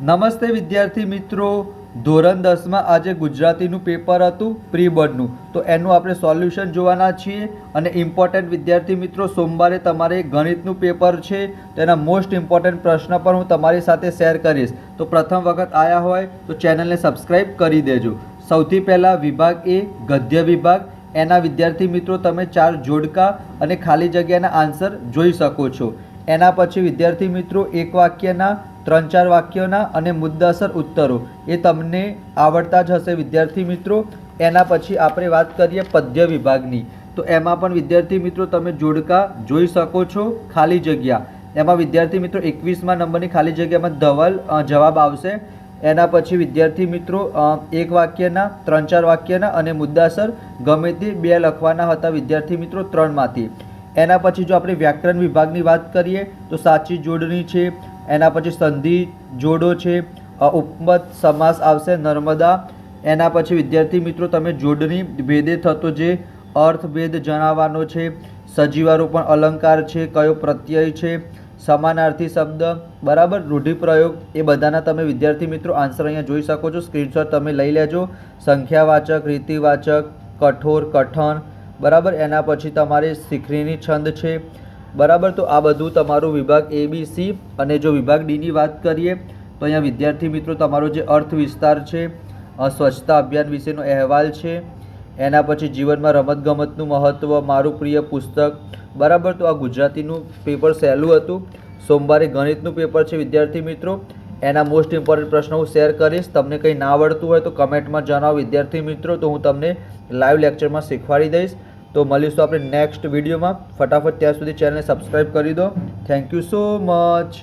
નમસ્તે વિદ્યાર્થી મિત્રો, ધોરણ 10માં આજે ગુજરાતીનું પેપર હતું પ્રી બોર્ડનું, તો એનું આપણે સોલ્યુશન જોવાના છીએ. અને ઇમ્પોર્ટન્ટ વિદ્યાર્થી મિત્રો, સોમવારે તમારે ગણિતનું પેપર છે, તેના મોસ્ટ ઇમ્પોર્ટન્ટ પ્રશ્ન પણ હું તમારી સાથે શેર કરીશ. તો પ્રથમ વખત આવ્યા હોય તો ચેનલને સબસ્ક્રાઈબ કરી દેજો. સૌથી પહેલાં વિભાગ એ ગદ્ય વિભાગ, એના વિદ્યાર્થી મિત્રો તમે 4 જોડકા અને ખાલી જગ્યાના આન્સર જોઈ શકો છો. એના પછી વિદ્યાર્થી મિત્રો એક વાક્યના 3-4 વાક્યોના અને મુદ્દાસર ઉત્તરો એ તમને આવડતા જ હશે વિદ્યાર્થી મિત્રો. એના પછી આપણે વાત કરીએ પદ્ય વિભાગની, તો એમાં પણ વિદ્યાર્થી મિત્રો તમે જોડકા જોઈ શકો છો. ખાલી જગ્યા એમાં વિદ્યાર્થી મિત્રો 21મા નંબરની ખાલી જગ્યામાં ધવલ જવાબ આવશે. એના પછી વિદ્યાર્થી મિત્રો એક વાક્યના 3-4 વાક્યના અને મુદ્દાસર ગમે તે 2 લખવાના હતા વિદ્યાર્થી મિત્રો 3માંથી. એના પછી જો આપણે વ્યાકરણ વિભાગની વાત કરીએ તો સાચી જોડણી છે, એના પછી સંધિ જોડો છે, ઉપમત સમાસ આવશે નર્મદા. એના પછી વિદ્યાર્થી મિત્રો તમે જોડણી ભેદે થતો જે અર્થભેદ જણાવવાનો છે, સજીવારોપણ અલંકાર છે, કયો પ્રત્યય છે, સમાનાર્થી શબ્દ, બરાબર, રૂઢિપ્રયોગ, એ બધાના તમે વિદ્યાર્થી મિત્રો આન્સર અહીંયા જોઈ શકો છો. સ્ક્રીનશોટ તમે લઈ લેજો. સંખ્યાવાચક, રીતિવાચક, કઠોર, કઠણ, બરાબર. એના પછી તમારે શીખરીની છંદ છે, બરાબર. તો આ બધું તમારું વિભાગ એ બી સી. અને જો વિભાગ ડીની વાત કરીએ તો અહીંયા વિદ્યાર્થી મિત્રો તમારો જે અર્થ વિસ્તાર છે, સ્વચ્છતા અભિયાન વિશેનો અહેવાલ છે. એના પછી જીવનમાં રમતગમતનું મહત્ત્વ, મારું પ્રિય પુસ્તક, બરાબર. તો આ ગુજરાતીનું પેપર સહેલું હતું. સોમવારે ગણિતનું પેપર છે વિદ્યાર્થી મિત્રો, એના મોસ્ટ ઇમ્પોર્ટન્ટ પ્રશ્નો હું શેર કરીશ. તમને કંઈ ના આવડતું હોય તો કમેન્ટમાં જણાવો વિદ્યાર્થી મિત્રો, તો હું તમને લાઈવ લેક્ચરમાં શીખવાડી દઈશ. તો મળીશું આપણે નેક્સ્ટ વિડીયોમાં. ફટાફટ ત્યાં સુધી ચેનલને સબસ્ક્રાઈબ કરી દો. Thank you so much.